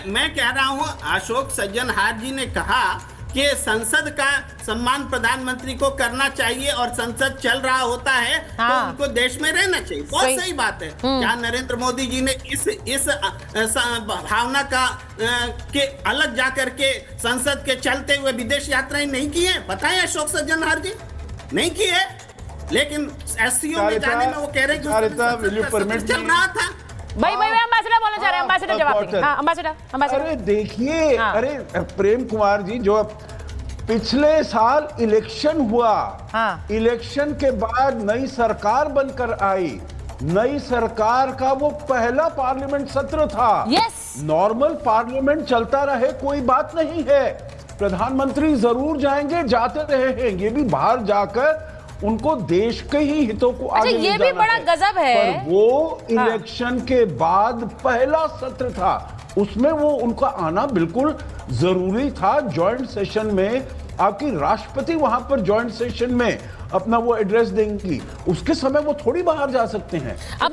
मैं कह रहा हूं, अशोक सज्जनहार जी ने कहा कि संसद का सम्मान प्रधानमंत्री को करना चाहिए और संसद चल रहा होता है तो उनको देश में रहना चाहिए। बहुत सही बात है। क्या नरेंद्र मोदी जी ने इस भावना का के अलग जाकर के संसद के चलते हुए विदेश यात्राएं नहीं की है? पता है अशोक सज्जनहार जी, नहीं की है। लेकिन एससीओ में जाने में वो कह रहे हैं चल रहा था। भाई एम्बेसडर बोलना चाह रहे हैं, एम्बेसडर जवाब देंगे। हाँ एम्बेसडर। अरे देखिए, अरे प्रेम कुमार जी, जो पिछले साल इलेक्शन हुआ, इलेक्शन के बाद नई सरकार बनकर आई, नई सरकार का वो पहला पार्लियामेंट सत्र था। नॉर्मल पार्लियामेंट चलता रहे, कोई बात नहीं है। प्रधानमंत्री जरूर जाएंगे, जाते रहे हैं, ये भी बाहर जाकर उनको देश के ही हितों को आगे ले जाना ये भी बड़ा गजब है। पर वो इलेक्शन के बाद पहला सत्र था, उसमें वो उनका आना बिल्कुल जरूरी था। जॉइंट सेशन में आपकी राष्ट्रपति वहां पर जॉइंट सेशन में अपना वो एड्रेस देंगी, उसके समय वो थोड़ी बाहर जा सकते हैं। अब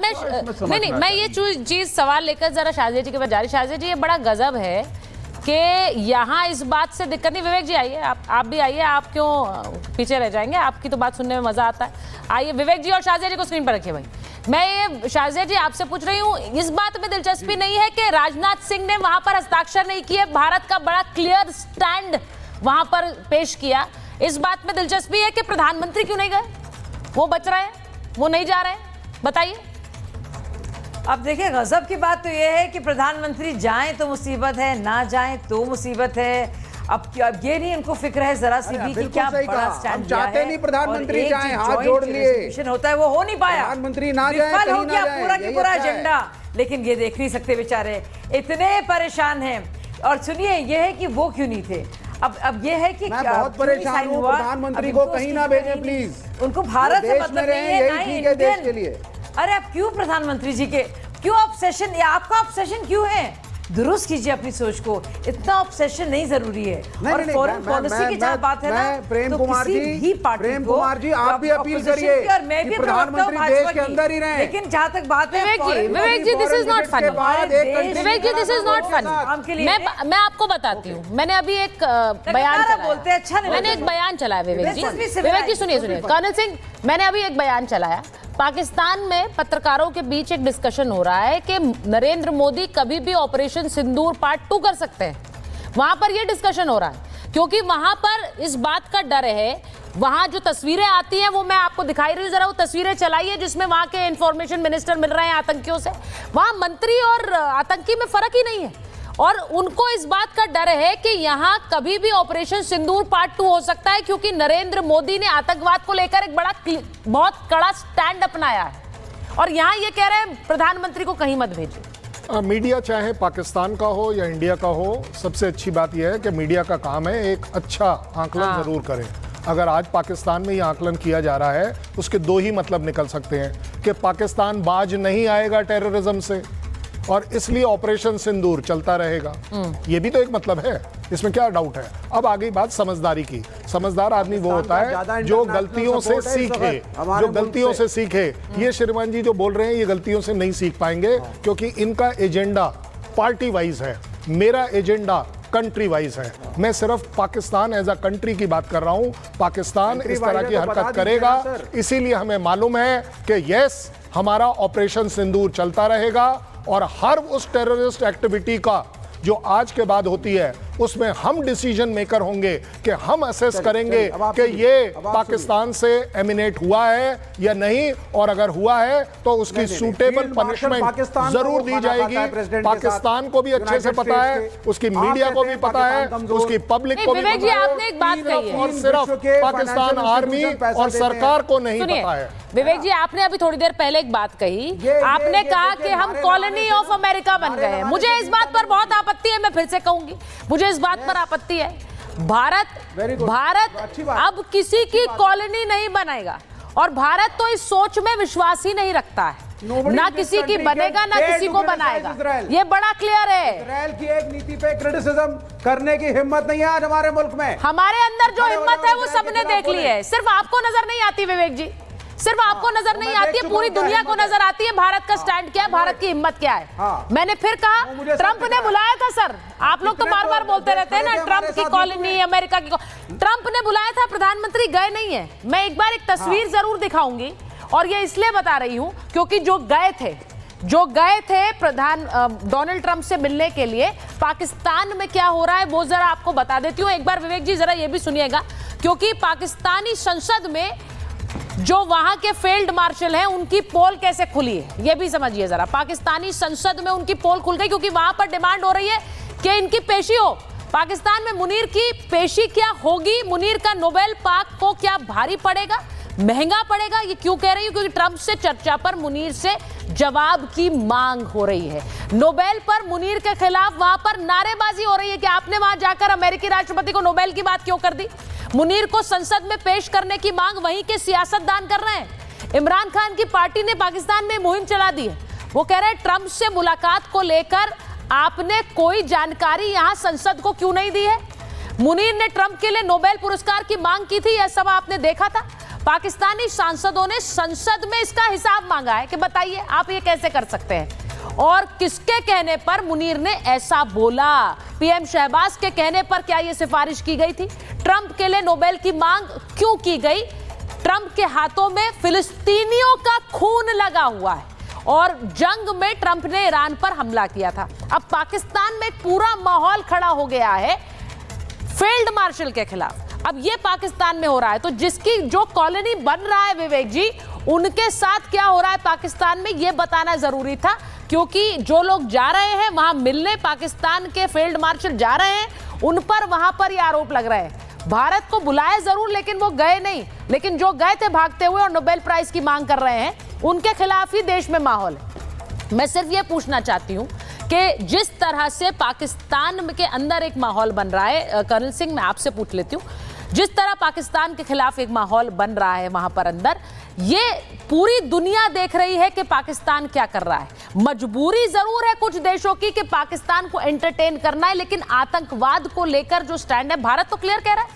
मैं ये चीज सवाल लेकर जरा शाहजी जी के पास जा रही। शाहजी जी, ये बड़ा गजब है कि यहाँ इस बात से दिक्कत नहीं। विवेक जी आइए, आप भी आइए, आप क्यों पीछे रह जाएंगे? आपकी तो बात सुनने में मजा आता है। आइए विवेक जी और शाहजी जी को स्क्रीन पर रखिए। भाई मैं ये शाहजी जी आपसे पूछ रही हूँ, इस बात में दिलचस्पी नहीं है कि राजनाथ सिंह ने वहां पर हस्ताक्षर नहीं किए, भारत का बड़ा क्लियर स्टैंड वहां पर पेश किया, इस बात में दिलचस्पी है कि प्रधानमंत्री क्यों नहीं गए? वो बच रहे हैं, वो नहीं जा रहे हैं, बताइए। अब देखिए, गजब की बात तो यह है कि प्रधानमंत्री जाएं तो मुसीबत है, ना जाएं तो मुसीबत है। अब ये नहीं इनको फिक्र है जरा सी भी कि क्या बड़ा स्टैंड लिया है। चाहते नहीं प्रधानमंत्री जाएं, हाथ जोड़ लिए होता है वो हो नहीं पाया, प्रधानमंत्री ना जाए, विफल हो गया पूरा की पूरा एजेंडा। लेकिन ये देख नहीं सकते बेचारे, इतने परेशान हैं। और सुनिए, ये है कि वो क्यों नहीं थे। अब ये है कि मैं बहुत परेशान हूँ, प्रधानमंत्री को कहीं ना भेजें प्लीज। उनको भारत से मतलब नहीं है, ना ही देश के लिए। अरे आप क्यों प्रधानमंत्री जी के क्यों ऑब्सेशन, या आपका ऑब्सेशन क्यों है? दुरुस्त कीजिए अपनी सोच को, इतना ऑब्सेशन नहीं जरूरी है। और फॉरेन पॉलिसी की जहाँ बात है ना, प्रेम तो कुमार किसी भी पार्टी प्रेम कुमार जी, आप भी अपील करिए कि प्रधानमंत्री देश के अंदर ही रहें। लेकिन जहाँ तक बात है, Vivek ji this is not funny. Vivek ji this is not funny. मैं आपको बताती हूँ, मैंने अभी एक बयान बोलते हैं, अच्छा मैंने एक बयान चलाया। विवेक जी सुनिए, कर्नल सिंह, मैंने अभी एक बयान चलाया। पाकिस्तान में पत्रकारों के बीच एक डिस्कशन हो रहा है कि नरेंद्र मोदी कभी भी ऑपरेशन सिंदूर पार्ट 2 कर सकते हैं। वहां पर यह डिस्कशन हो रहा है क्योंकि वहां पर इस बात का डर है। वहां जो तस्वीरें आती हैं वो मैं आपको दिखाई रही हूं, जरा वो तस्वीरें चलाइए जिसमें वहां के इंफॉर्मेशन मिनिस्टर मिल रहे हैं आतंकियों से। वहां मंत्री और आतंकी में फर्क ही नहीं है और उनको इस बात का डर है कि यहां कभी भी ऑपरेशन सिंदूर पार्ट 2 हो सकता है क्योंकि नरेंद्र मोदी ने आतंकवाद को लेकर एक बहुत कड़ा स्टैंड अपनाया है और यहां ये कह रहे हैं प्रधानमंत्री को कहीं मत भेजिए। मीडिया चाहे पाकिस्तान का हो या इंडिया का हो, सबसे अच्छी बात यह है कि मीडिया का काम है एक अच्छा आकलन जरूर करें। अगर आज पाकिस्तान में ये आकलन किया जा रहा है, उसके दो ही मतलब निकल सकते हैं कि पाकिस्तान बाज नहीं आएगा टेररिज्म से और इसलिए ऑपरेशन सिंदूर चलता रहेगा। ये भी तो एक मतलब है, इसमें क्या डाउट है। अब आ गई बात समझदारी की। समझदार आदमी वो होता है जो गलतियों से सीखे, जो गलतियों से सीखे। ये श्रीमान जी जो बोल रहे हैं ये गलतियों से नहीं सीख पाएंगे क्योंकि इनका एजेंडा पार्टी वाइज है, मेरा एजेंडा कंट्री वाइज है। मैं सिर्फ पाकिस्तान एज अ कंट्री की बात कर रहा हूं। पाकिस्तान इस तरह की हरकत करेगा, इसीलिए हमें मालूम है कि यस, हमारा ऑपरेशन सिंदूर चलता रहेगा और हर उस टेररिस्ट एक्टिविटी का जो आज के बाद होती है उसमें हम डिसीजन मेकर होंगे कि हम असेस करेंगे कि ये पाकिस्तान से एमिनेट हुआ है या नहीं, और अगर हुआ है तो उसकी सूटेबल पनिशमेंट जरूर दी जाएगी। पाकिस्तान को भी अच्छे से पता है, उसकी मीडिया को भी पता है, उसकी पब्लिक को भी पता है, आपने एक बात कही है और सिर्फ पाकिस्तान आर्मी और सरकार को नहीं पता है। विवेक जी, आपने अभी थोड़ी देर पहले एक बात कही, आपने कहा कि हम कॉलोनी ऑफ अमेरिका बन गए हैं। मुझे इस बात पर बहुत आपत्ति है, मैं फिर से कहूंगी, मुझे इस बात पर आपत्ति है। भारत अब किसी की कॉलोनी नहीं बनाएगा और भारत तो इस सोच में विश्वास ही नहीं रखता है, ना किसी की बनेगा ना किसी को बनाएगा। ये बड़ा क्लियर है। इजराइल की एक नीति पे क्रिटिसिज्म करने की हिम्मत नहीं है आज हमारे मुल्क में। हमारे अंदर जो हिम्मत है वो सबने देख ली है, सिर्फ आपको नजर नहीं आती। विवेक जी, सिर्फ आपको नजर नहीं आती है, पूरी दुनिया को नजर आती है भारत का स्टैंड क्या है, भारत की हिम्मत क्या है। मैंने फिर कहा ट्रंप ने बुलाया था सर, आप लोग तो बार बार बोलते रहते हैं ना ट्रंप की कॉलोनी, अमेरिका की ट्रंप ने बुलाया था, प्रधानमंत्री गए नहीं है। मैं एक बार एक तस्वीर जरूर दिखाऊंगी, और ये इसलिए बता रही हूं क्योंकि जो गए थे प्रधान डोनाल्ड ट्रंप से मिलने के लिए, पाकिस्तान में क्या हो रहा है वो जरा आपको बता देती हूं। एक बार विवेक जी जरा ये भी सुनिएगा, क्योंकि पाकिस्तानी संसद में जो वहां के फील्ड मार्शल हैं उनकी पोल कैसे खुली है ये भी समझिए जरा। पाकिस्तानी संसद में उनकी पोल खुल गई क्योंकि वहां पर डिमांड हो रही है कि इनकी पेशी हो। पाकिस्तान में मुनीर की पेशी क्या होगी, मुनीर का नोबेल पाक को क्या भारी पड़ेगा, महंगा पड़ेगा। ये क्यों कह रही हूं, क्योंकि ट्रंप से चर्चा पर मुनीर से जवाब की मांग हो रही है। नोबेल पर मुनीर के खिलाफ वहां पर नारेबाजी हो रही है कि आपने वहां जाकर अमेरिकी राष्ट्रपति को नोबेल की बात क्यों कर दी। मुनीर को संसद में पेश करने की मांग वहीं के सियासतदान कर रहे हैं। इमरान खान की पार्टी ने पाकिस्तान में मुहिम चला दी है। वो कह रहे हैं ट्रंप से मुलाकात को लेकर आपने कोई जानकारी यहां संसद को क्यों नहीं दी है। मुनीर ने ट्रंप के लिए नोबेल पुरस्कार की मांग की थी, यह सब आपने देखा था। पाकिस्तानी सांसदों ने संसद में इसका हिसाब मांगा है कि बताइए आप ये कैसे कर सकते हैं, और किसके कहने पर मुनीर ने ऐसा बोला। पीएम शहबाज के कहने पर क्या यह सिफारिश की गई थी। ट्रंप के लिए नोबेल की मांग क्यों की गई। ट्रंप के हाथों में फिलिस्तीनियों का खून लगा हुआ है, और जंग में ट्रंप ने ईरान पर हमला किया था। अब पाकिस्तान में एक पूरा माहौल खड़ा हो गया है फील्ड मार्शल के खिलाफ। अब ये पाकिस्तान में हो रहा है, तो जिसकी जो कॉलोनी बन रहा है विवेक जी, उनके साथ क्या हो रहा है पाकिस्तान में ये बताना जरूरी था, क्योंकि जो लोग जा रहे हैं वहां मिलने, पाकिस्तान के फील्ड मार्शल जा रहे हैं, उन पर वहां पर ये आरोप लग रहे हैं। भारत को बुलाया जरूर लेकिन वो गए नहीं, लेकिन जो गए थे भागते हुए और नोबेल प्राइज की मांग कर रहे हैं, उनके खिलाफ ही देश में माहौल है। मैं सिर्फ ये पूछना चाहती हूं कि जिस तरह से पाकिस्तान के अंदर एक माहौल बन रहा है, कर्नल सिंह मैं आपसे पूछ लेती हूं, जिस तरह पाकिस्तान के खिलाफ एक माहौल बन रहा है वहां पर अंदर, ये पूरी दुनिया देख रही है कि पाकिस्तान क्या कर रहा है। मजबूरी जरूर है कुछ देशों की कि पाकिस्तान को एंटरटेन करना है, लेकिन आतंकवाद को लेकर जो स्टैंड है भारत तो क्लियर कह रहा है।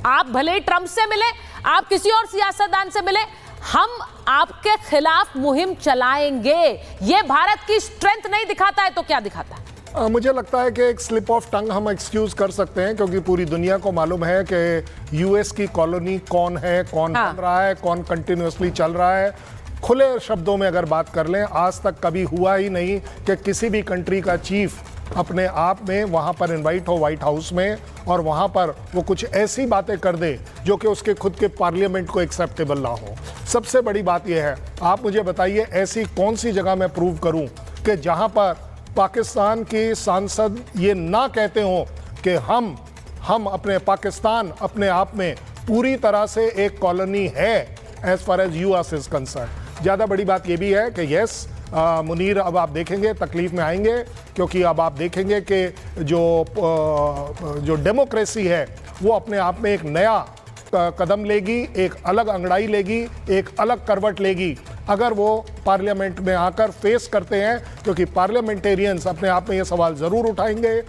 आप भले ही ट्रंप से मिले, आप किसी और सियासतदान से मिले, हम आपके खिलाफ मुहिम चलाएंगे। ये भारत की स्ट्रेंथ नहीं दिखाता है तो क्या दिखाता है? मुझे लगता है कि एक स्लिप ऑफ टंग हम एक्सक्यूज कर सकते हैं, क्योंकि पूरी दुनिया को मालूम है कि यूएस की कॉलोनी कौन है, कौन बन रहा है, कौन कंटिन्यूअसली चल रहा है। खुले शब्दों में अगर बात कर लें, आज तक कभी हुआ ही नहीं कि किसी भी कंट्री का चीफ अपने आप में वहाँ पर इनवाइट हो व्हाइट हाउस में, और वहाँ पर वो कुछ ऐसी बातें कर दे जो कि उसके खुद के पार्लियामेंट को एक्सेप्टेबल ना हो। सबसे बड़ी बात यह है, आप मुझे बताइए ऐसी कौन सी जगह मैं प्रूव करूँ कि जहाँ पर पाकिस्तान के सांसद ये ना कहते हों कि हम अपने पाकिस्तान अपने आप में पूरी तरह से एक कॉलोनी है as far as US is concern. ज़्यादा बड़ी बात ये भी है कि यस मुनीर अब आप देखेंगे तकलीफ में आएंगे, क्योंकि अब आप देखेंगे कि जो डेमोक्रेसी है वो अपने आप में एक नया कदम लेगी, एक अलग अंगड़ाई लेगी, एक अलग करवट लेगी अगर वो पार्लियामेंट में आकर फेस करते हैं, क्योंकि पार्लियामेंटेरियंस अपने आप में ये सवाल ज़रूर उठाएंगे